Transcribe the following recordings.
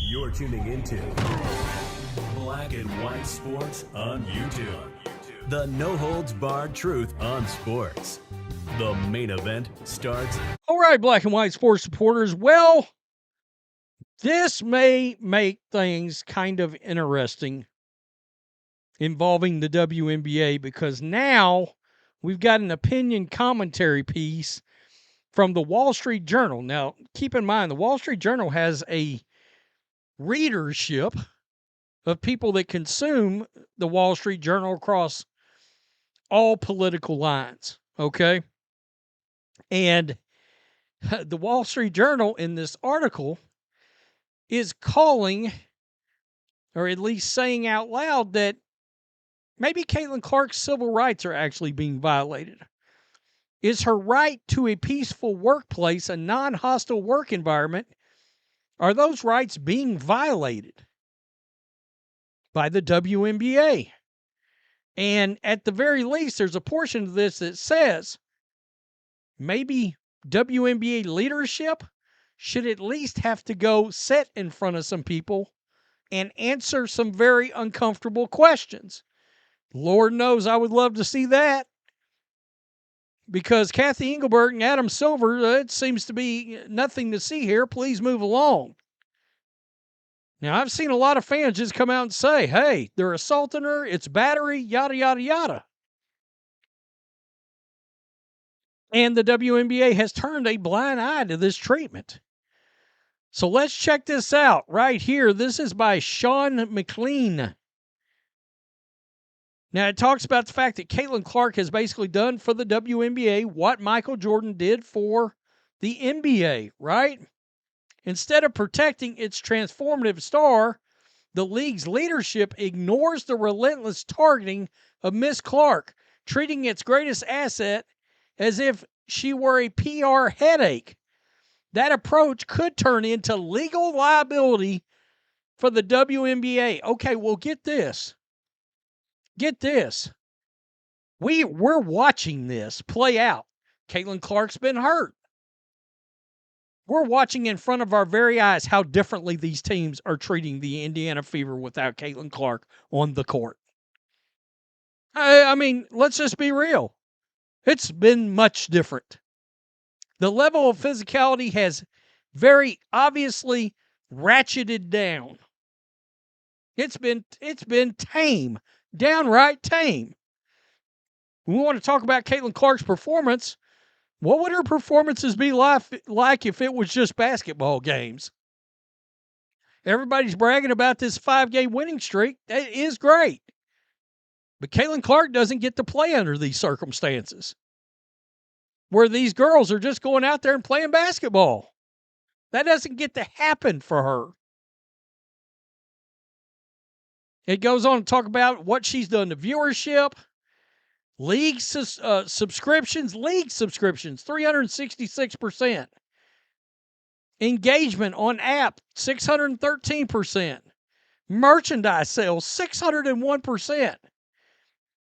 You're tuning into Black and White Sports on YouTube. The no-holds-barred truth on sports. The main event starts. All right, Black and White Sports supporters. Well, this may make things kind of interesting involving the WNBA because now we've got an opinion commentary piece from the Wall Street Journal. Now, keep in mind, the Wall Street Journal has a readership of people that consume the Wall Street Journal across all political lines, okay? And the Wall Street Journal in this article is calling, or at least saying out loud, that maybe Caitlin Clark's civil rights are actually being violated. Is her right to a peaceful workplace, a non-hostile work environment, are those rights being violated by the WNBA? And at the very least, there's a portion of this that says maybe WNBA leadership should at least have to go sit in front of some people and answer some very uncomfortable questions. Lord knows I would love to see that. Because Cathy, Engelbert, and Adam Silver, it seems to be nothing to see here. Please move along. Now, I've seen a lot of fans just come out and say, hey, they're assaulting her, it's battery, yada, yada, yada. And the WNBA has turned a blind eye to this treatment. So let's check this out right here. This is by Sean McLean. Now, it talks about the fact that Caitlin Clark has basically done for the WNBA what Michael Jordan did for the NBA, right? Instead of protecting its transformative star, the league's leadership ignores the relentless targeting of Miss Clark, treating its greatest asset as if she were a PR headache. That approach could turn into legal liability for the WNBA. Okay, well, get this. Get this. We're watching this play out. Caitlin Clark's been hurt. We're watching in front of our very eyes how differently these teams are treating the Indiana Fever without Caitlin Clark on the court. I mean, let's just be real. It's been much different. The level of physicality has very obviously ratcheted down. It's been tame. Downright tame. We want to talk about Caitlin Clark's performance. What would her performances be like if it was just basketball games? Everybody's bragging about this 5-game winning streak. That is great. But Caitlin Clark doesn't get to play under these circumstances, where these girls are just going out there and playing basketball. That doesn't get to happen for her. It goes on to talk about what she's done to viewership, league subscriptions, 366%. Engagement on app, 613%. Merchandise sales, 601%.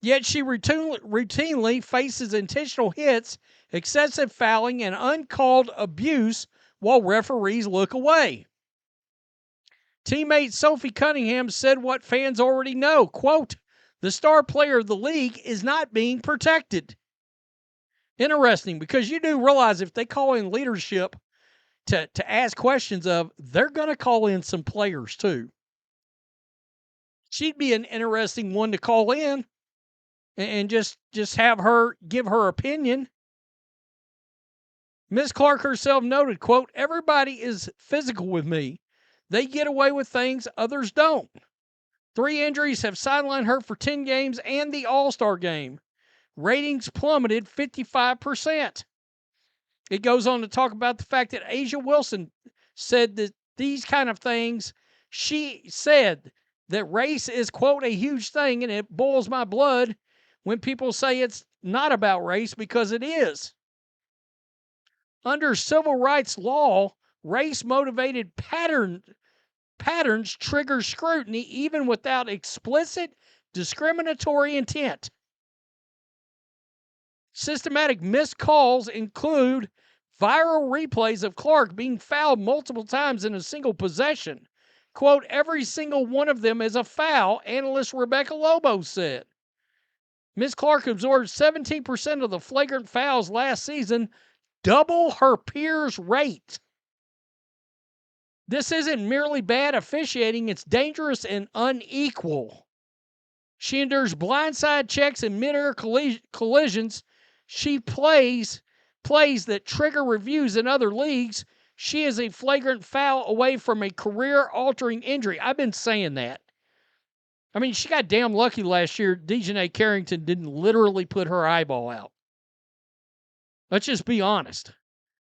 Yet she routinely faces intentional hits, excessive fouling, and uncalled abuse while referees look away. Teammate Sophie Cunningham said what fans already know, quote, the star player of the league is not being protected. Interesting, because you do realize if they call in leadership to ask questions of, they're going to call in some players too. She'd be an interesting one to call in and just have her give her opinion. Miss Clark herself noted, quote, everybody is physical with me. They get away with things others don't. 3 injuries have sidelined her for 10 games and the All-Star game. Ratings plummeted 55%. It goes on to talk about the fact that Asia Wilson said that these kind of things, she said that race is, quote, a huge thing, and it boils my blood when people say it's not about race, because it is. Under civil rights law, race-motivated patterns trigger scrutiny even without explicit discriminatory intent. Systematic missed calls include Viral replays of Clark being fouled multiple times in a single possession. Quote, every single one of them is a foul, analyst Rebecca Lobo said. Ms. Clark absorbed 17% of the flagrant fouls last season, double her peers' rate. This isn't merely bad officiating, it's dangerous and unequal. She endures blindside checks and mid-air collisions. She plays that trigger reviews in other leagues. She is a flagrant foul away from a career-altering injury. I've been saying that. I mean, she got damn lucky last year. Dejanay Carrington didn't literally put her eyeball out. Let's just be honest.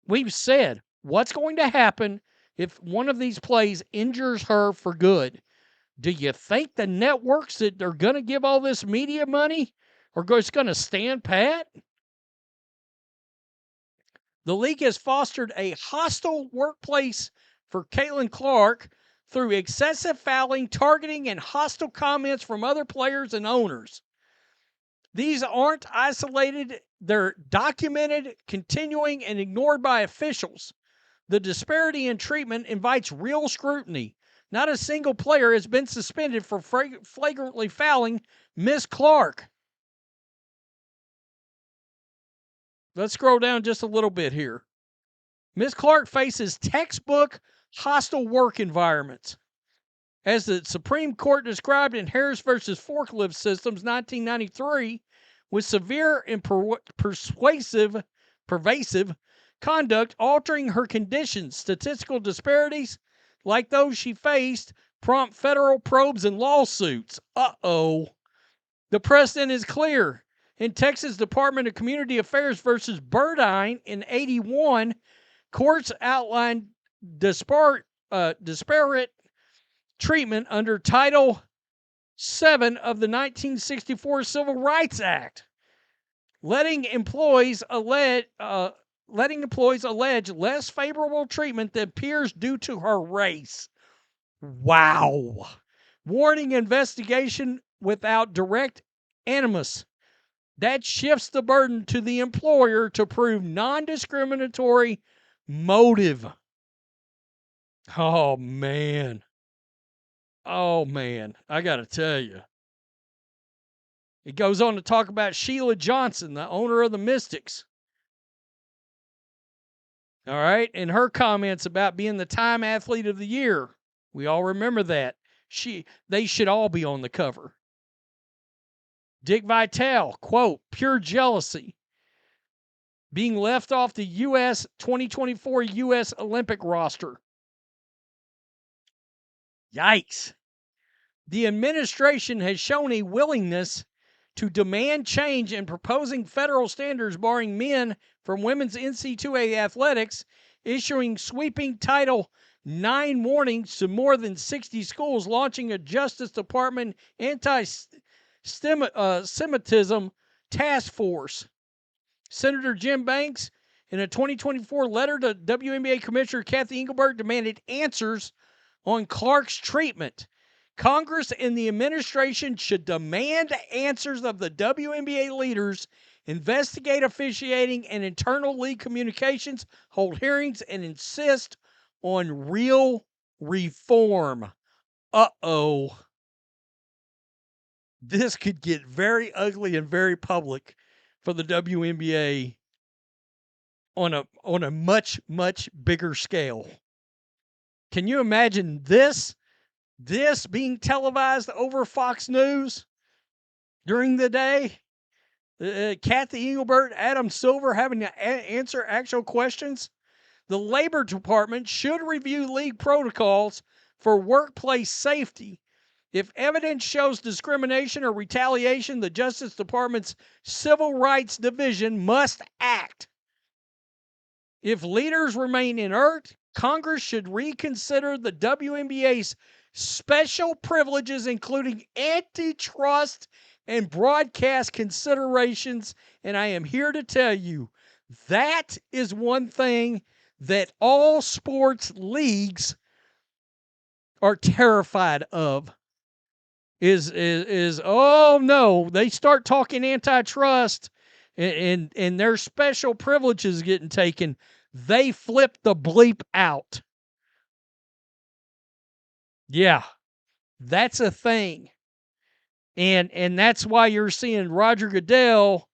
We've said what's going to happen if one of these plays injures her for good. Do you think the networks that are going to give all this media money are just going to stand pat? The league has fostered a hostile workplace for Caitlin Clark through excessive fouling, targeting, and hostile comments from other players and owners. These aren't isolated, they're documented, continuing, and ignored by officials. The disparity in treatment invites real scrutiny. Not a single player has been suspended for flagrantly fouling Miss Clark. Let's scroll down just a little bit here. Miss Clark faces textbook hostile work environments. As the Supreme Court described in Harris versus Forklift Systems 1993, with severe and pervasive conduct altering her conditions, statistical disparities like those she faced prompt federal probes and lawsuits. Uh-oh. The precedent is clear. In Texas Department of Community Affairs versus Burdine in 81, courts outlined disparate treatment under Title VII of the 1964 Civil Rights Act, letting employees allege less favorable treatment than peers due to her race. Wow. Warning investigation without direct animus. That shifts the burden to the employer to prove non-discriminatory motive. Oh, man. I got to tell you. It goes on to talk about Sheila Johnson, the owner of the Mystics. All right, and her comments about being the Time Athlete of the Year. We all remember that. They should all be on the cover. Dick Vitale, quote, pure jealousy. Being left off the 2024 U.S. Olympic roster. Yikes. The administration has shown a willingness to demand change in proposing federal standards barring men from women's NCAA athletics, issuing sweeping Title IX warnings to more than 60 schools, launching a Justice Department anti-Semitism task force. Senator Jim Banks, in a 2024 letter to WNBA Commissioner Cathy Engelbert, demanded answers on Clark's treatment. Congress and the administration should demand answers of the WNBA leaders, investigate officiating and internal league communications, hold hearings, and insist on real reform. Uh-oh. This could get very ugly and very public for the WNBA on a much, much bigger scale. Can you imagine this being televised over Fox News during the day? Cathy Engelbert, Adam Silver having to answer actual questions? The Labor Department should review league protocols for workplace safety. If evidence shows discrimination or retaliation, the Justice Department's Civil Rights Division must act. If leaders remain inert, Congress should reconsider the WNBA's special privileges, including antitrust and broadcast considerations. And I am here to tell you, that is one thing that all sports leagues are terrified of. Is oh no, they start talking antitrust and their special privileges getting taken. They flipped the bleep out. Yeah, that's a thing. And that's why you're seeing Roger Goodell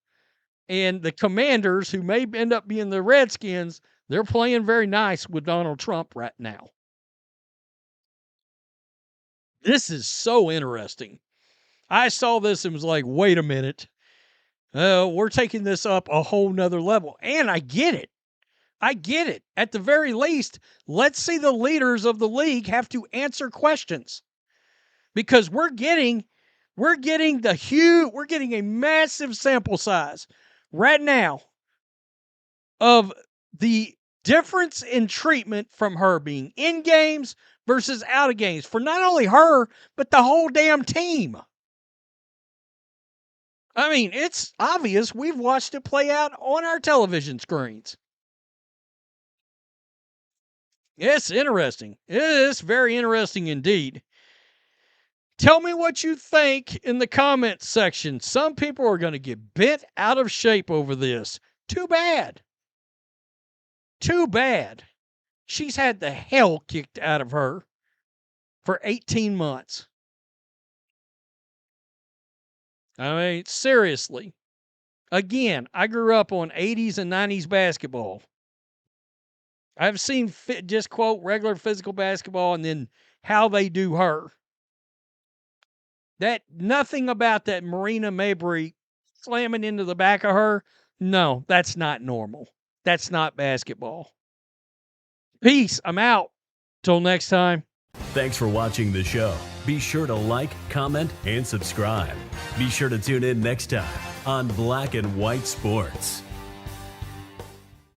and the Commanders, who may end up being the Redskins, they're playing very nice with Donald Trump right now. This is so interesting. I saw this and was like, wait a minute. We're taking this up a whole nother level. And I get it. I get it. At the very least, let's see the leaders of the league have to answer questions. Because we're getting a massive sample size right now of the difference in treatment from her being in games versus out of games for not only her, but the whole damn team. I mean, it's obvious. We've watched it play out on our television screens. It's interesting. It is very interesting indeed. Tell me what you think in the comments section. Some people are going to get bent out of shape over this. Too bad. Too bad. She's had the hell kicked out of her for 18 months. I mean, seriously. Again, I grew up on 80s and 90s basketball. I've seen just quote regular physical basketball and then how they do her. That nothing about that Marina Mabrey slamming into the back of her. No, that's not normal. That's not basketball. Peace. I'm out. Till next time. Thanks for watching the show. Be sure to like, comment, and subscribe. Be sure to tune in next time on Black and White Sports.